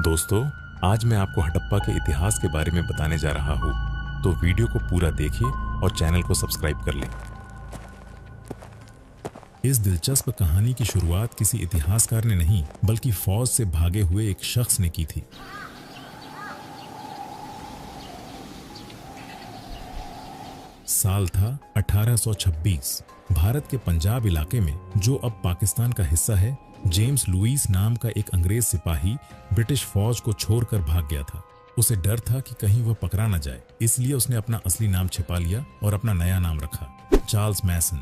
दोस्तों, आज मैं आपको हड़प्पा के इतिहास के बारे में बताने जा रहा हूँ, तो वीडियो को पूरा देखिए और चैनल को सब्सक्राइब कर लें। इस दिलचस्प कहानी की शुरुआत किसी इतिहासकार ने नहीं, बल्कि फौज से भागे हुए एक शख्स ने की थी। साल था 1826। भारत के पंजाब इलाके में, जो अब पाकिस्तान का हिस्सा है, जेम्स लुईस नाम का एक अंग्रेज सिपाही ब्रिटिश फौज को छोड़कर भाग गया था। उसे डर था कि कहीं वह पकड़ा न जाए, इसलिए उसने अपना असली नाम छिपा लिया और अपना नया नाम रखा, चार्ल्स मैसन।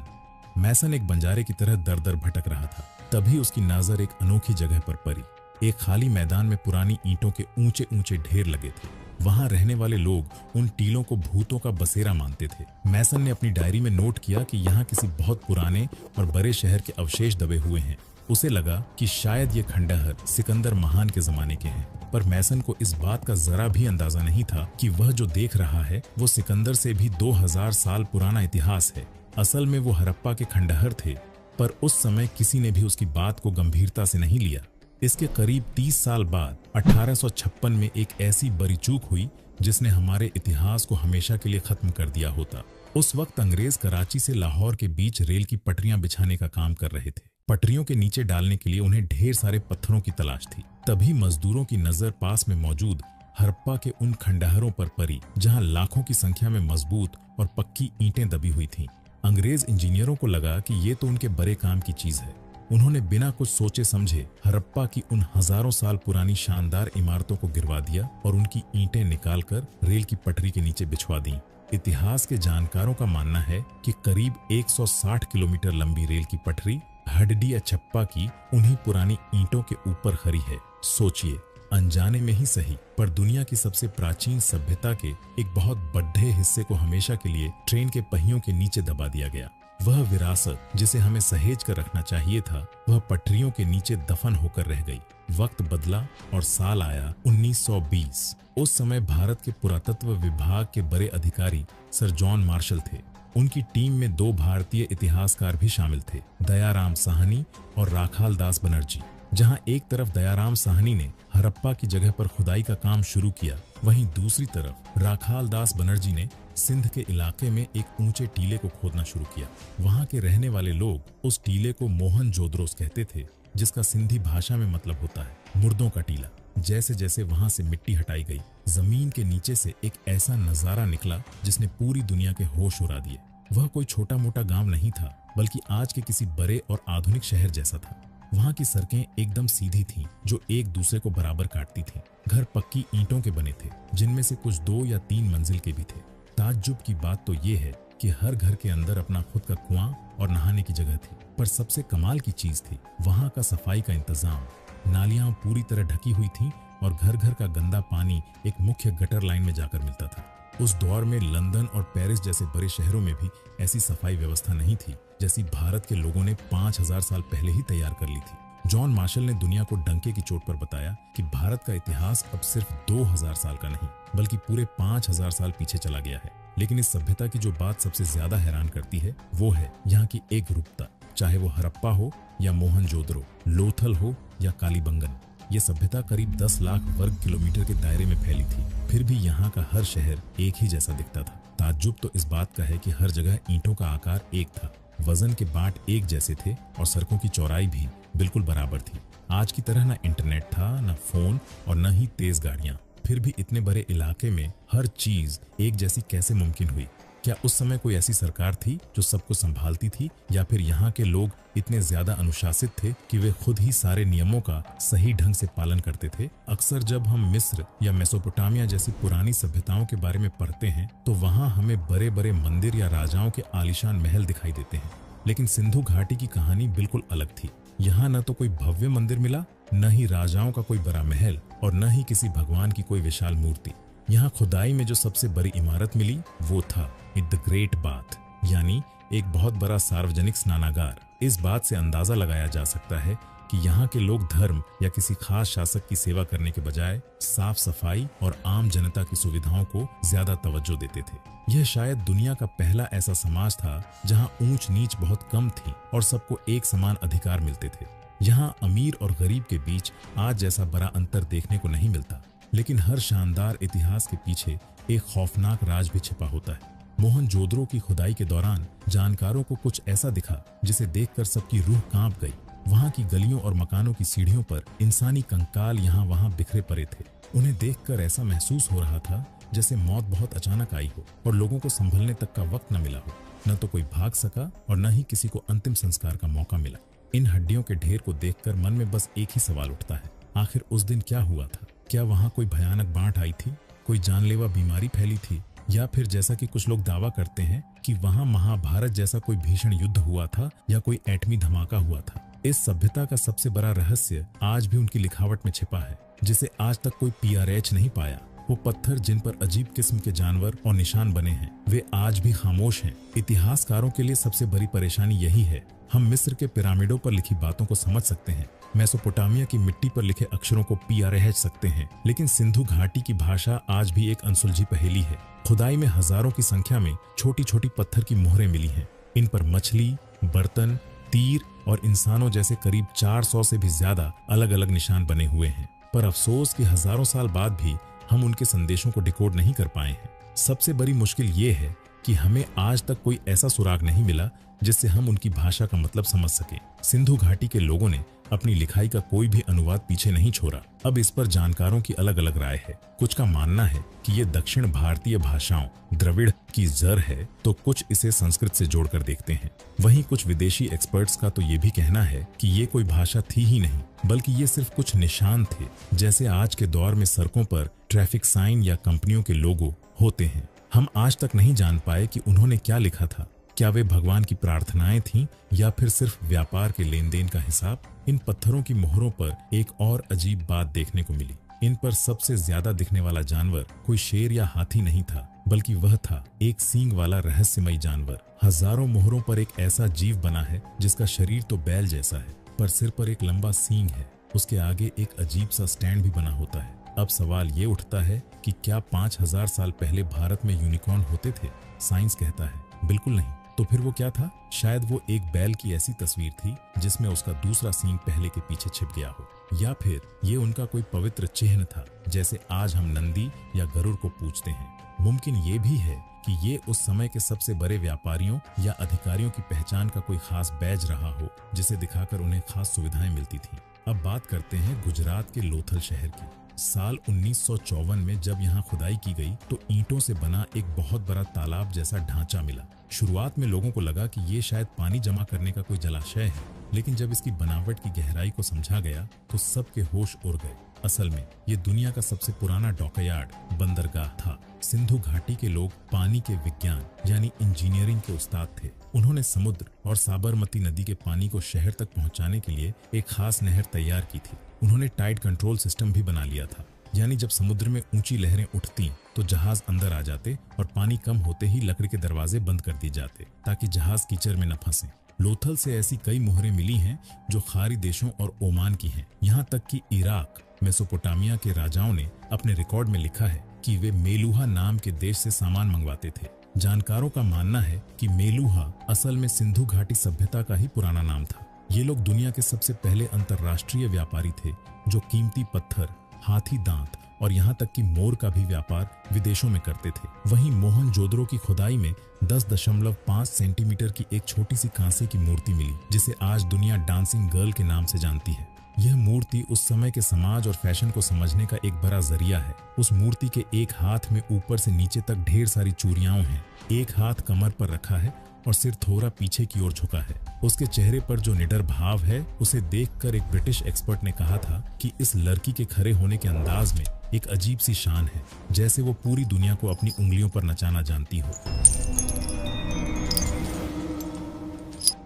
मैसन एक बंजारे की तरह दर दर भटक रहा था। तभी उसकी नजर एक अनोखी जगह पर पड़ी। एक खाली मैदान में पुरानी ईंटों के ऊंचे ऊंचे ढेर लगे थे। वहां रहने वाले लोग उन टीलों को भूतों का बसेरा मानते थे। मैसन ने अपनी डायरी में नोट किया कि यहाँ किसी बहुत पुराने और बड़े शहर के अवशेष दबे हुए हैं। उसे लगा कि शायद ये खंडहर सिकंदर महान के जमाने के हैं, पर मैसन को इस बात का जरा भी अंदाजा नहीं था कि वह जो देख रहा है वो सिकंदर से भी 2000 साल पुराना इतिहास है। असल में वो हड़प्पा के खंडहर थे, पर उस समय किसी ने भी उसकी बात को गंभीरता से नहीं लिया। इसके करीब 30 साल बाद 1856 में एक ऐसी बड़ी चूक हुई जिसने हमारे इतिहास को हमेशा के लिए खत्म कर दिया होता। उस वक्त अंग्रेज कराची से लाहौर के बीच रेल की पटरियां बिछाने का काम कर रहे थे। पटरियों के नीचे डालने के लिए उन्हें ढेर सारे पत्थरों की तलाश थी। तभी मजदूरों की नजर पास में मौजूद हड़प्पा के उन खंडहरों पर पड़ी, जहां लाखों की संख्या में मजबूत और पक्की ईंटें दबी हुई थीं। अंग्रेज इंजीनियरों को लगा कि ये तो उनके बड़े काम की चीज है। उन्होंने बिना कुछ सोचे समझे हड़प्पा की उन हजारों साल पुरानी शानदार इमारतों को गिरवा दिया और उनकी ईंटें निकालकर रेल की पटरी के नीचे बिछवा दी। इतिहास के जानकारों का मानना है कि करीब 160 किलोमीटर लंबी रेल की पटरी हडडिया छप्पा की उन्हीं पुरानी ईंटों के ऊपर खड़ी है। सोचिए, अनजाने में ही सही, पर दुनिया की सबसे प्राचीन सभ्यता के एक बहुत बड़े हिस्से को हमेशा के लिए ट्रेन के पहियों के नीचे दबा दिया गया। वह विरासत जिसे हमें सहेज कर रखना चाहिए था, वह पटरियों के नीचे दफन होकर रह गई। वक्त बदला और साल आया 1920। उस समय भारत के पुरातत्व विभाग के बड़े अधिकारी सर जॉन मार्शल थे। उनकी टीम में 2 भारतीय इतिहासकार भी शामिल थे, दयाराम साहनी और राखाल दास बनर्जी। जहां एक तरफ दयाराम साहनी ने हड़प्पा की जगह पर खुदाई का काम शुरू किया, वहीं दूसरी तरफ राखाल दास बनर्जी ने सिंध के इलाके में एक ऊंचे टीले को खोदना शुरू किया। वहां के रहने वाले लोग उस टीले को मोहन जोदरोस कहते थे, जिसका सिंधी भाषा में मतलब होता है मुर्दों का टीला। जैसे जैसे वहां से मिट्टी हटाई गई, जमीन के नीचे से एक ऐसा नजारा निकला जिसने पूरी दुनिया के होश उड़ा दिए। वह कोई छोटा मोटा गांव नहीं था, बल्कि आज के किसी बड़े और आधुनिक शहर जैसा था। वहां की सड़कें एकदम सीधी थीं, जो एक दूसरे को बराबर काटती थीं। घर पक्की ईंटों के बने थे, जिनमें से कुछ 2 या 3 मंजिल के भी थे। ताज्जुब की बात तो ये है कि हर घर के अंदर अपना खुद का कुआं और नहाने की जगह थी। पर सबसे कमाल की चीज थी वहां का सफाई का इंतजाम। नालियां पूरी तरह ढकी हुई थीं और घर घर का गंदा पानी एक मुख्य गटर लाइन में जाकर मिलता था। उस दौर में लंदन और पेरिस जैसे बड़े शहरों में भी ऐसी सफाई व्यवस्था नहीं थी, जैसी भारत के लोगों ने 5000 साल पहले ही तैयार कर ली थी। जॉन मार्शल ने दुनिया को डंके की चोट पर बताया कि भारत का इतिहास अब सिर्फ 2000 साल का नहीं, बल्कि पूरे 5000 साल पीछे चला गया है। लेकिन इस सभ्यता की जो बात सबसे ज्यादा हैरान करती है, वो है यहाँ की एकरूपता। चाहे वो हड़प्पा हो या मोहनजोदड़ो, लोथल हो या कालीबंगन, ये सभ्यता करीब 10 लाख वर्ग किलोमीटर के दायरे में फैली थी। फिर भी यहाँ का हर शहर एक ही जैसा दिखता था। ताज्जुब तो इस बात का है कि हर जगह ईंटों का आकार एक था, वजन के बाट एक जैसे थे और सड़कों की चौड़ाई भी बिल्कुल बराबर थी। आज की तरह न इंटरनेट था, न फोन और न ही तेज गाड़ियां। फिर भी इतने बड़े इलाके में हर चीज एक जैसी कैसे मुमकिन हुई? क्या उस समय कोई ऐसी सरकार थी जो सबको संभालती थी, या फिर यहाँ के लोग इतने ज्यादा अनुशासित थे कि वे खुद ही सारे नियमों का सही ढंग से पालन करते थे? अक्सर जब हम मिस्र या मेसोपोटामिया जैसी पुरानी सभ्यताओं के बारे में पढ़ते हैं, तो वहाँ हमें बड़े बड़े मंदिर या राजाओं के आलीशान महल दिखाई देते हैं। लेकिन सिंधु घाटी की कहानी बिल्कुल अलग थी। यहाँ न तो कोई भव्य मंदिर मिला, न ही राजाओं का कोई बड़ा महल, और न ही किसी भगवान की कोई विशाल मूर्ति। यहाँ खुदाई में जो सबसे बड़ी इमारत मिली वो था द ग्रेट बाथ, यानी एक बहुत बड़ा सार्वजनिक स्नानागार। इस बात से अंदाजा लगाया जा सकता है कि यहाँ के लोग धर्म या किसी खास शासक की सेवा करने के बजाय साफ सफाई और आम जनता की सुविधाओं को ज्यादा तवज्जो देते थे। यह शायद दुनिया का पहला ऐसा समाज था जहाँ ऊंच नीच बहुत कम थी और सबको एक समान अधिकार मिलते थे। यहाँ अमीर और गरीब के बीच आज जैसा बड़ा अंतर देखने को नहीं मिलता, लेकिन हर शानदार इतिहास के पीछे एक खौफनाक राज भी छिपा होता है। मोहनजोदड़ो की खुदाई के दौरान जानकारों को कुछ ऐसा दिखा जिसे देखकर सबकी रूह कांप गई। वहां की गलियों और मकानों की सीढ़ियों पर इंसानी कंकाल यहाँ वहां बिखरे पड़े थे। उन्हें देखकर ऐसा महसूस हो रहा था जैसे मौत बहुत अचानक आई हो और लोगों को संभलने तक का वक्त न मिला हो। न तो कोई भाग सका और न ही किसी को अंतिम संस्कार का मौका मिला। इन हड्डियों के ढेर को देखकर मन में बस एक ही सवाल उठता है, आखिर उस दिन क्या हुआ था? क्या वहां कोई भयानक बाढ़ आई थी, कोई जानलेवा बीमारी फैली थी, या फिर जैसा कि कुछ लोग दावा करते हैं कि वहां महाभारत जैसा कोई भीषण युद्ध हुआ था या कोई एटमी धमाका हुआ था? इस सभ्यता का सबसे बड़ा रहस्य आज भी उनकी लिखावट में छिपा है, जिसे आज तक कोई PRH नहीं पाया। वो पत्थर जिन पर अजीब किस्म के जानवर और निशान बने हैं, वे आज भी खामोश हैं। इतिहासकारों के लिए सबसे बड़ी परेशानी यही है। हम मिस्र के पिरामिडों पर लिखी बातों को समझ सकते हैं, मेसोपोटामिया की मिट्टी पर लिखे अक्षरों को PRH सकते हैं, लेकिन सिंधु घाटी की भाषा आज भी एक अनसुलझी पहेली है। खुदाई में हजारों की संख्या में छोटी छोटी पत्थर की मोहरें मिली हैं। इन पर मछली, बर्तन, तीर और इंसानों जैसे करीब 400 से भी ज्यादा अलग अलग निशान बने हुए हैं। पर अफसोस कि हजारों साल बाद भी हम उनके संदेशों को डिकोड नहीं कर पाए हैं। सबसे बड़ी मुश्किल ये है कि हमें आज तक कोई ऐसा सुराग नहीं मिला जिससे हम उनकी भाषा का मतलब समझ सकें। सिंधु घाटी के लोगों ने अपनी लिखाई का कोई भी अनुवाद पीछे नहीं छोड़ा। अब इस पर जानकारों की अलग अलग राय है। कुछ का मानना है कि ये दक्षिण भारतीय भाषाओं द्रविड़ की जड़ है, तो कुछ इसे संस्कृत से जोड़कर देखते हैं। वहीं कुछ विदेशी एक्सपर्ट्स का तो ये भी कहना है कि ये कोई भाषा थी ही नहीं, बल्कि ये सिर्फ कुछ निशान थे, जैसे आज के दौर में सड़कों पर ट्रैफिक साइन या कंपनियों के लोगो होते हैं। हम आज तक नहीं जान पाए कि उन्होंने क्या लिखा था। क्या वे भगवान की प्रार्थनाएं थीं या फिर सिर्फ व्यापार के लेन देन का हिसाब? इन पत्थरों की मोहरों पर एक और अजीब बात देखने को मिली। इन पर सबसे ज्यादा दिखने वाला जानवर कोई शेर या हाथी नहीं था, बल्कि वह था एक सींग वाला रहस्यमयी जानवर। हजारों मोहरों पर एक ऐसा जीव बना है जिसका शरीर तो बैल जैसा है, पर सिर पर एक लंबा सींग है। उसके आगे एक अजीब सा स्टैंड भी बना होता है। अब सवाल ये उठता है कि क्या 5000 साल पहले भारत में यूनिकॉर्न होते थे? साइंस कहता है बिल्कुल नहीं। तो फिर वो क्या था? शायद वो एक बैल की ऐसी तस्वीर थी जिसमें उसका दूसरा सींग पहले के पीछे छिप गया हो, या फिर ये उनका कोई पवित्र चिन्ह था, जैसे आज हम नंदी या गरुड़ को पूजते हैं। मुमकिन ये भी है कि ये उस समय के सबसे बड़े व्यापारियों या अधिकारियों की पहचान का कोई खास बैज रहा हो, जिसे दिखाकर उन्हें खास सुविधाएं मिलती थी। अब बात करते हैं गुजरात के लोथल शहर की। साल 1954 में जब यहाँ खुदाई की गई तो ईंटों से बना एक बहुत बड़ा तालाब जैसा ढांचा मिला। शुरुआत में लोगों को लगा कि ये शायद पानी जमा करने का कोई जलाशय है, लेकिन जब इसकी बनावट की गहराई को समझा गया तो सबके होश उड़ गए। असल में ये दुनिया का सबसे पुराना डॉकयार्ड, बंदरगाह था। सिंधु घाटी के लोग पानी के विज्ञान यानी इंजीनियरिंग के उस्ताद थे। उन्होंने समुद्र और साबरमती नदी के पानी को शहर तक पहुंचाने के लिए एक खास नहर तैयार की थी। उन्होंने टाइड कंट्रोल सिस्टम भी बना लिया था, यानी जब समुद्र में ऊंची लहरें उठती तो जहाज अंदर आ जाते और पानी कम होते ही लकड़ी के दरवाजे बंद कर दिए जाते ताकि जहाज कीचड़ में न फंसे। लोथल से ऐसी कई मोहरें मिली हैं जो खाड़ी देशों और ओमान की हैं। यहाँ तक कि इराक, मेसोपोटामिया के राजाओं ने अपने रिकॉर्ड में लिखा है कि वे मेलुहा नाम के देश से सामान मंगवाते थे। जानकारों का मानना है कि मेलुहा असल में सिंधु घाटी सभ्यता का ही पुराना नाम था। ये लोग दुनिया के सबसे पहले अंतर्राष्ट्रीय व्यापारी थे जो कीमती पत्थर, हाथी दांत और यहाँ तक कि मोर का भी व्यापार विदेशों में करते थे। वहीं मोहनजोदड़ो की खुदाई में 10.5 सेंटीमीटर की एक छोटी सी कांसे की मूर्ति मिली, जिसे आज दुनिया डांसिंग गर्ल के नाम से जानती है। यह मूर्ति उस समय के समाज और फैशन को समझने का एक बड़ा जरिया है। उस मूर्ति के एक हाथ में ऊपर से नीचे तक ढेर सारी चूड़ियां हैं। एक हाथ कमर पर रखा है और सिर थोड़ा पीछे की ओर झुका है। उसके चेहरे पर जो निडर भाव है, उसे देखकर एक ब्रिटिश एक्सपर्ट ने कहा था कि इस लड़की के खड़े होने के अंदाज में एक अजीब सी शान है, जैसे वो पूरी दुनिया को अपनी उंगलियों पर नचाना जानती हो।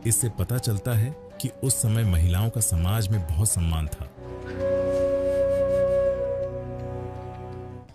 इससे पता चलता है कि उस समय महिलाओं का समाज में बहुत सम्मान था।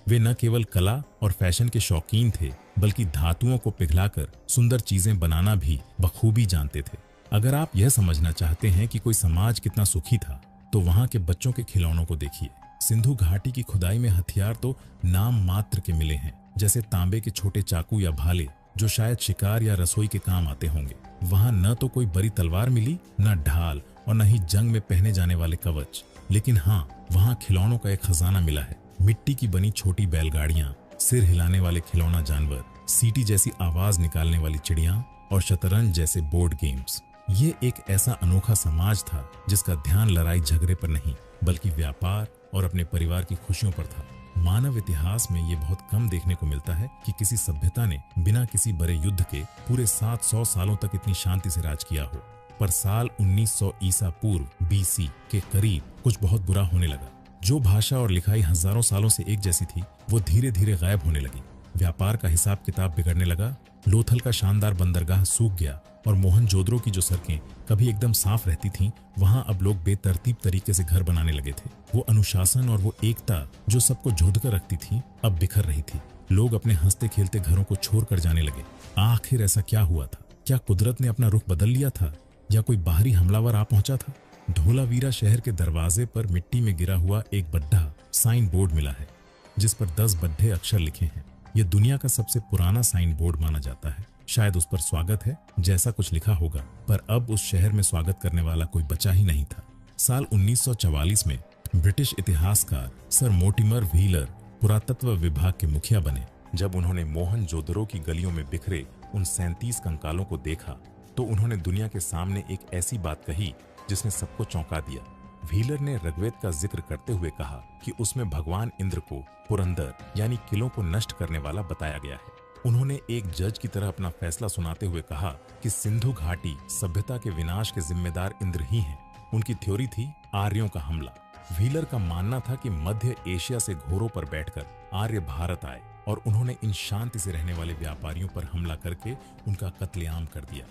वे न केवल कला और फैशन के शौकीन थे, बल्कि धातुओं को पिघलाकर सुंदर चीजें बनाना भी बखूबी जानते थे। अगर आप यह समझना चाहते हैं कि कोई समाज कितना सुखी था, तो वहां के बच्चों के खिलौनों को देखिए। सिंधु घाटी की खुदाई में हथियार तो नाम मात्र के मिले हैं, जैसे तांबे के छोटे चाकू या भाले, जो शायद शिकार या रसोई के काम आते होंगे। वहां न तो कोई बड़ी तलवार मिली, न ढाल और न ही जंग में पहने जाने वाले कवच। लेकिन हाँ, वहाँ खिलौनों का एक खजाना मिला है। मिट्टी की बनी छोटी बैलगाड़ियां, सिर हिलाने वाले खिलौना जानवर, सीटी जैसी आवाज निकालने वाली चिड़िया और शतरंज जैसे बोर्ड गेम्स। ये एक ऐसा अनोखा समाज था जिसका ध्यान लड़ाई झगड़े पर नहीं बल्कि व्यापार और अपने परिवार की खुशियों पर था। मानव इतिहास में ये बहुत कम देखने को मिलता है कि किसी सभ्यता ने बिना किसी बड़े युद्ध के पूरे 700 सालों तक इतनी शांति से राज किया हो। पर साल 1900 ईसा पूर्व BC के करीब कुछ बहुत बुरा होने लगा। जो भाषा और लिखाई हजारों सालों से एक जैसी थी, वो धीरे धीरे गायब होने लगी। व्यापार का हिसाब किताब बिगड़ने लगा। लोथल का शानदार बंदरगाह सूख गया और मोहनजोदड़ो की जो सड़कें कभी एकदम साफ रहती थीं, वहां अब लोग बेतरतीब तरीके से घर बनाने लगे थे। वो अनुशासन और वो एकता जो सबको जोड़ कर रखती थी, अब बिखर रही थी। लोग अपने हंसते खेलते घरों को छोड़कर जाने लगे। आखिर ऐसा क्या हुआ था? क्या कुदरत ने अपना रुख बदल लिया था या कोई बाहरी हमलावर आ पहुंचा था? धोलावीरा शहर के दरवाजे पर मिट्टी में गिरा हुआ एक बड्ढा साइन बोर्ड मिला है, जिस पर 10 बड्ढे अक्षर लिखे हैं। यह दुनिया का सबसे पुराना साइन बोर्ड माना जाता है। शायद उस पर स्वागत है जैसा कुछ लिखा होगा, पर अब उस शहर में स्वागत करने वाला कोई बचा ही नहीं था। साल 1944 में ब्रिटिश इतिहासकार सर मोर्टिमर व्हीलर पुरातत्व विभाग के मुखिया बने। जब उन्होंने मोहनजोदड़ो की गलियों में बिखरे उन 37 कंकालों को देखा, तो उन्होंने दुनिया के सामने एक ऐसी बात कही जिसने सबको चौंका दिया। व्हीलर ने ऋग्वेद का जिक्र करते हुए कहा कि उसमें भगवान इंद्र को पुरंदर यानी किलों को नष्ट करने वाला बताया गया है। उन्होंने एक जज की तरह अपना फैसला सुनाते हुए कहा कि सिंधु घाटी सभ्यता के विनाश के जिम्मेदार इंद्र ही हैं। उनकी थ्योरी थी आर्यों का हमला। व्हीलर का मानना था कि मध्य एशिया से घोड़ों पर बैठकर आर्य भारत आए और उन्होंने इन शांति से रहने वाले व्यापारियों पर हमला करके उनका कत्लेआम कर दिया।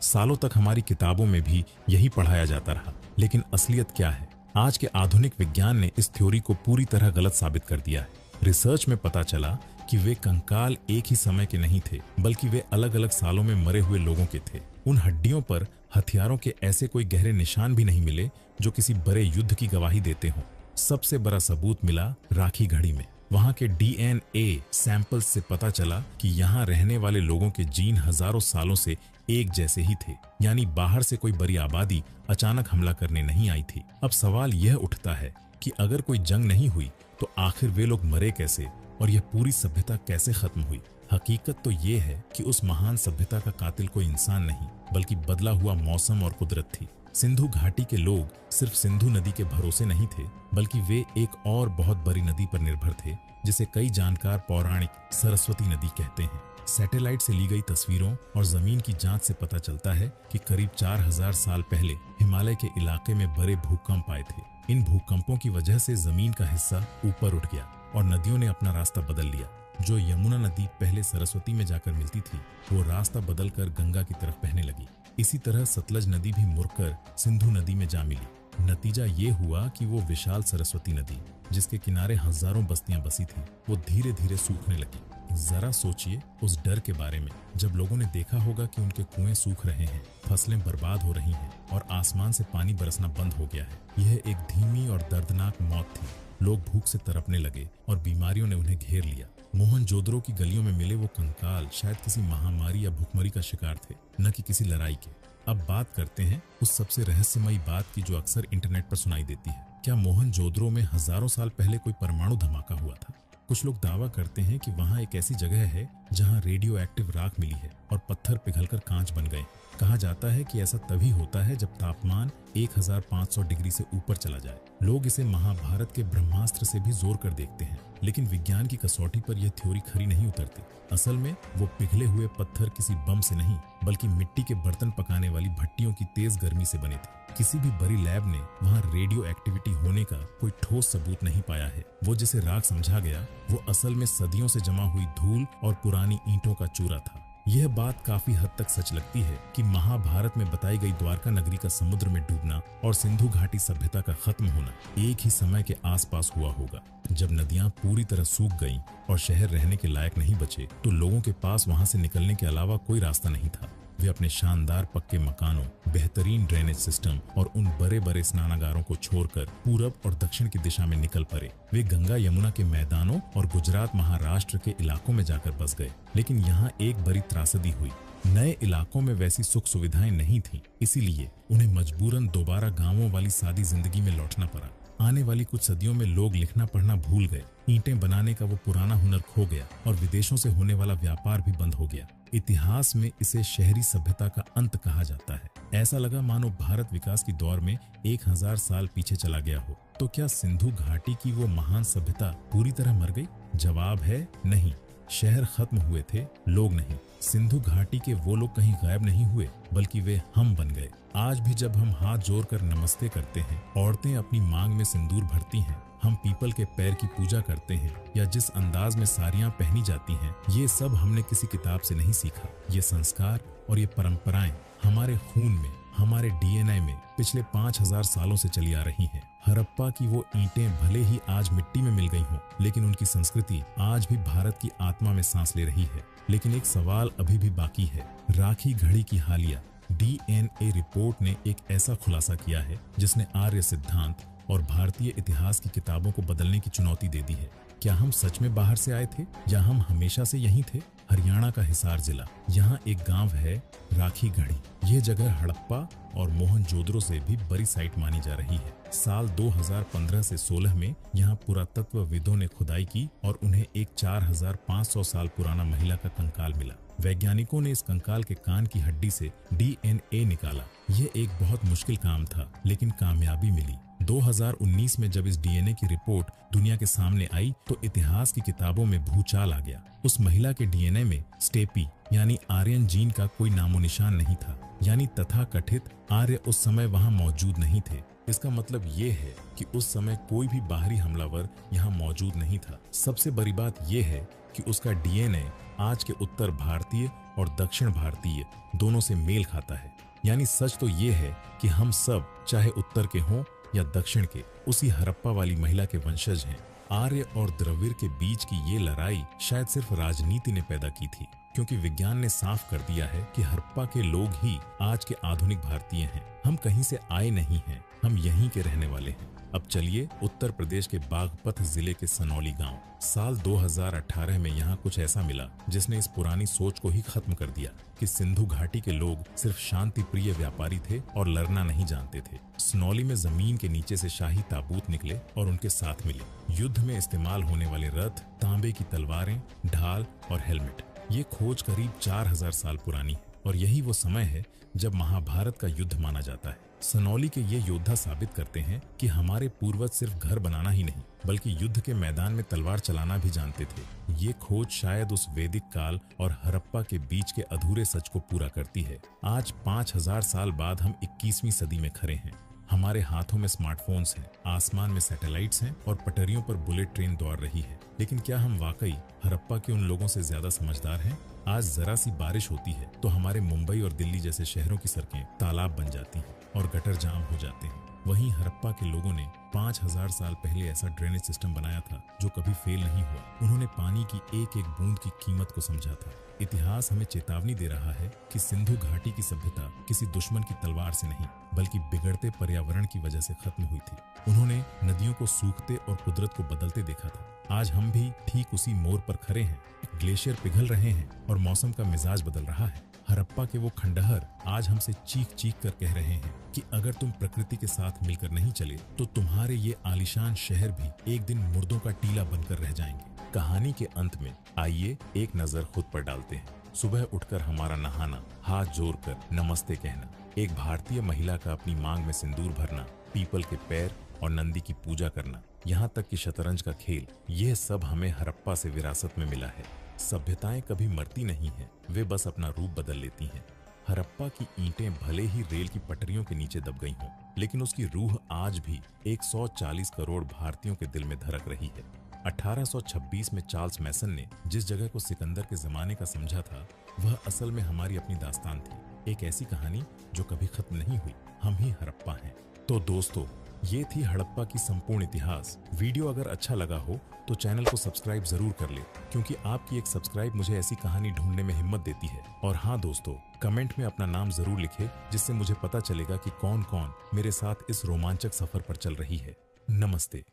सालों तक हमारी किताबों में भी यही पढ़ाया जाता रहा, लेकिन असलियत क्या है? आज के आधुनिक विज्ञान ने इस थ्योरी को पूरी तरह गलत साबित कर दिया है। रिसर्च में पता चला कि वे कंकाल एक ही समय के नहीं थे, बल्कि वे अलग अलग सालों में मरे हुए लोगों के थे। उन हड्डियों पर हथियारों के ऐसे कोई गहरे निशान भी नहीं मिले जो किसी बड़े युद्ध की गवाही देते हों। सबसे बड़ा सबूत मिला राखी घड़ी में। वहां के DNA सैंपल्स से पता चला कि यहाँ रहने वाले लोगों के जीन हजारों सालों से एक जैसे ही थे, यानी बाहर से कोई बड़ी आबादी अचानक हमला करने नहीं आई थी। अब सवाल यह उठता है कि अगर कोई जंग नहीं हुई तो आखिर वे लोग मरे कैसे और यह पूरी सभ्यता कैसे खत्म हुई? हकीकत तो ये है कि उस महान सभ्यता का कातिल कोई इंसान नहीं बल्कि बदला हुआ मौसम और कुदरत थी। सिंधु घाटी के लोग सिर्फ सिंधु नदी के भरोसे नहीं थे, बल्कि वे एक और बहुत बड़ी नदी पर निर्भर थे, जिसे कई जानकार पौराणिक सरस्वती नदी कहते हैं। सैटेलाइट से ली गई तस्वीरों और जमीन की जांच से पता चलता है कि करीब 4000 साल पहले हिमालय के इलाके में बड़े भूकंप आए थे। इन भूकंपों की वजह से जमीन का हिस्सा ऊपर उठ गया और नदियों ने अपना रास्ता बदल लिया। जो यमुना नदी पहले सरस्वती में जाकर मिलती थी, वो रास्ता बदलकर गंगा की तरफ बहने लगी। इसी तरह सतलज नदी भी मुड़कर सिंधु नदी में जा मिली। नतीजा ये हुआ कि वो विशाल सरस्वती नदी, जिसके किनारे हजारों बस्तियां बसी थी, वो धीरे धीरे सूखने लगी। जरा सोचिए उस डर के बारे में जब लोगों ने देखा होगा कि उनके कुएं सूख रहे हैं, फसलें बर्बाद हो रही हैं और आसमान से पानी बरसना बंद हो गया है। यह एक धीमी और दर्दनाक मौत थी। लोग भूख से तड़पने लगे और बीमारियों ने उन्हें घेर लिया। मोहनजोदड़ो की गलियों में मिले वो कंकाल शायद किसी महामारी या भुखमरी का शिकार थे, न कि किसी लड़ाई के। अब बात करते हैं उस सबसे रहस्यमयी बात की जो अक्सर इंटरनेट पर सुनाई देती है। क्या मोहनजोदड़ो में हजारों साल पहले कोई परमाणु धमाका हुआ था? कुछ लोग दावा करते हैं कि वहाँ एक ऐसी जगह है जहाँ रेडियो एक्टिव राख मिली है और पत्थर पिघलकर कांच बन गए। कहा जाता है कि ऐसा तभी होता है जब तापमान 1500 डिग्री से ऊपर चला जाए। लोग इसे महाभारत के ब्रह्मास्त्र से भी जोर कर देखते हैं, लेकिन विज्ञान की कसौटी पर यह थ्योरी खरी नहीं उतरती। असल में वो पिघले हुए पत्थर किसी बम से नहीं, बल्कि मिट्टी के बर्तन पकाने वाली भट्टियों की तेज गर्मी से बने थे। किसी भी बड़ी लैब ने वहाँ रेडियो एक्टिविटी होने का कोई ठोस सबूत नहीं पाया है। वो जिसे राख समझा गया, वो असल में सदियों से जमा हुई धूल और पुरानी ईंटों का चूरा था। यह बात काफी हद तक सच लगती है कि महाभारत में बताई गई द्वारका नगरी का समुद्र में डूबना और सिंधु घाटी सभ्यता का खत्म होना एक ही समय के आसपास हुआ होगा। जब नदियां पूरी तरह सूख गईं और शहर रहने के लायक नहीं बचे, तो लोगों के पास वहां से निकलने के अलावा कोई रास्ता नहीं था। वे अपने शानदार पक्के मकानों, बेहतरीन ड्रेनेज सिस्टम और उन बड़े बड़े स्नानागारों को छोड़कर पूरब और दक्षिण की दिशा में निकल पड़े। वे गंगा यमुना के मैदानों और गुजरात महाराष्ट्र के इलाकों में जाकर बस गए। लेकिन यहाँ एक बड़ी त्रासदी हुई। नए इलाकों में वैसी सुख सुविधाएं नहीं थी, इसीलिए उन्हें मजबूरन दोबारा गांवों वाली सादी जिंदगी में लौटना पड़ा। आने वाली कुछ सदियों में लोग लिखना पढ़ना भूल गए, ईंटें बनाने का वो पुराना हुनर खो गया और विदेशों से होने वाला व्यापार भी बंद हो गया। इतिहास में इसे शहरी सभ्यता का अंत कहा जाता है। ऐसा लगा मानो भारत विकास की दौर में 1000 साल पीछे चला गया हो। तो क्या सिंधु घाटी की वो महान सभ्यता पूरी तरह मर गई? जवाब है नहीं। शहर खत्म हुए थे, लोग नहीं। सिंधु घाटी के वो लोग कहीं गायब नहीं हुए, बल्कि वे हम बन गए। आज भी जब हम हाथ जोड़कर नमस्ते करते हैं, औरतें अपनी मांग में सिंदूर भरती हैं, हम पीपल के पैर की पूजा करते हैं, या जिस अंदाज में साड़ियां पहनी जाती हैं, ये सब हमने किसी किताब से नहीं सीखा। ये संस्कार और ये परंपराएं हमारे खून में, हमारे डीएनए में पिछले 5000 सालों से चली आ रही हैं। हड़प्पा की वो ईंटें भले ही आज मिट्टी में मिल गई हों, लेकिन उनकी संस्कृति आज भी भारत की आत्मा में सांस ले रही है। लेकिन एक सवाल अभी भी बाकी है। राखी घड़ी की हालिया डीएनए रिपोर्ट ने एक ऐसा खुलासा किया है जिसने आर्य सिद्धांत और भारतीय इतिहास की किताबों को बदलने की चुनौती दे दी है। क्या हम सच में बाहर से आए थे या हम हमेशा से यहीं थे? हरियाणा का हिसार जिला, यहाँ एक गांव है राखी घड़ी। ये जगह हड़प्पा और मोहनजोदड़ो से भी बड़ी साइट मानी जा रही है। साल 2015 से 16 में यहाँ पुरातत्वविदों ने खुदाई की और उन्हें एक 4500 साल पुराना महिला का कंकाल मिला। वैज्ञानिकों ने इस कंकाल के कान की हड्डी से डीएनए निकाला। ये एक बहुत मुश्किल काम था, लेकिन कामयाबी मिली। 2019 में जब इस डीएनए की रिपोर्ट दुनिया के सामने आई तो इतिहास की किताबों में भूचाल आ गया। उस महिला के डीएनए में स्टेपी यानी आर्यन जीन का कोई नामो निशान नहीं था, यानी तथाकथित आर्य उस समय वहां मौजूद नहीं थे। इसका मतलब ये है कि उस समय कोई भी बाहरी हमलावर यहाँ मौजूद नहीं था। सबसे बड़ी बात यह है कि उसका डीएनए आज के उत्तर भारतीय और दक्षिण भारतीय दोनों से मेल खाता है। यानी सच तो ये है कि हम सब, चाहे उत्तर के हों या दक्षिण के, उसी हड़प्पा वाली महिला के वंशज हैं। आर्य और द्रविड़ के बीच की ये लड़ाई शायद सिर्फ राजनीति ने पैदा की थी, क्योंकि विज्ञान ने साफ कर दिया है कि हड़प्पा के लोग ही आज के आधुनिक भारतीय हैं। हम कहीं से आए नहीं हैं, हम यहीं के रहने वाले हैं। अब चलिए उत्तर प्रदेश के बागपत जिले के सनौली गांव। साल 2018 में यहाँ कुछ ऐसा मिला जिसने इस पुरानी सोच को ही खत्म कर दिया कि सिंधु घाटी के लोग सिर्फ शांति प्रिय व्यापारी थे और लड़ना नहीं जानते थे। सनौली में जमीन के नीचे से शाही ताबूत निकले और उनके साथ मिले युद्ध में इस्तेमाल होने वाले रथ, तांबे की तलवारें, ढाल और हेलमेट। ये खोज करीब 4000 साल पुरानी है और यही वो समय है जब महाभारत का युद्ध माना जाता है। सनौली के ये योद्धा साबित करते हैं कि हमारे पूर्वज सिर्फ घर बनाना ही नहीं, बल्कि युद्ध के मैदान में तलवार चलाना भी जानते थे। ये खोज शायद उस वैदिक काल और हड़प्पा के बीच के अधूरे सच को पूरा करती है। आज 5000 साल बाद हम 21वीं सदी में खड़े हैं। हमारे हाथों में स्मार्टफोन्स हैं, आसमान में सैटेलाइट्स हैं और पटरियों पर बुलेट ट्रेन दौड़ रही है। लेकिन क्या हम वाकई हड़प्पा के उन लोगों से ज्यादा समझदार हैं? आज जरा सी बारिश होती है तो हमारे मुंबई और दिल्ली जैसे शहरों की सड़कें तालाब बन जाती हैं और गटर जाम हो जाते हैं। वहीं हड़प्पा के लोगों ने 5000 साल पहले ऐसा ड्रेनेज सिस्टम बनाया था जो कभी फेल नहीं हुआ। उन्होंने पानी की एक एक बूंद की कीमत को समझा था। इतिहास हमें चेतावनी दे रहा है कि सिंधु घाटी की सभ्यता किसी दुश्मन की तलवार से नहीं, बल्कि बिगड़ते पर्यावरण की वजह से खत्म हुई थी। उन्होंने नदियों को सूखते और कुदरत को बदलते देखा था। आज हम भी ठीक उसी मोड़ पर खड़े हैं। ग्लेशियर पिघल रहे हैं और मौसम का मिजाज बदल रहा है। हड़प्पा के वो खंडहर आज हमसे चीख चीख कर कह रहे हैं कि अगर तुम प्रकृति के साथ मिलकर नहीं चले तो तुम्हारे ये आलीशान शहर भी एक दिन मुर्दों का टीला बनकर रह जाएंगे। कहानी के अंत में आइए एक नजर खुद पर डालते हैं। सुबह उठकर हमारा नहाना, हाथ जोड़कर नमस्ते कहना, एक भारतीय महिला का अपनी मांग में सिंदूर भरना, पीपल के पैर और नंदी की पूजा करना, यहाँ तक कि शतरंज का खेल, यह सब हमें हड़प्पा से विरासत में मिला है। सभ्यताएं कभी मरती नहीं हैं, वे बस अपना रूप बदल लेती हैं। हड़प्पा की ईंटें भले ही रेल की पटरियों के नीचे दब गई हों, लेकिन उसकी रूह आज भी 140 करोड़ भारतीयों के दिल में धड़क रही है। 1826 में चार्ल्स मैसन ने जिस जगह को सिकंदर के जमाने का समझा था, वह असल में हमारी अपनी दास्तान थी। एक ऐसी कहानी जो कभी खत्म नहीं हुई। हम ही हड़प्पा हैं। तो दोस्तों, ये थी हड़प्पा की संपूर्ण इतिहास। वीडियो अगर अच्छा लगा हो तो चैनल को सब्सक्राइब जरूर कर ले, क्योंकि आपकी एक सब्सक्राइब मुझे ऐसी कहानी ढूंढने में हिम्मत देती है। और हाँ दोस्तों, कमेंट में अपना नाम जरूर लिखे, जिससे मुझे पता चलेगा कि कौन कौन मेरे साथ इस रोमांचक सफर पर चल रही है। नमस्ते।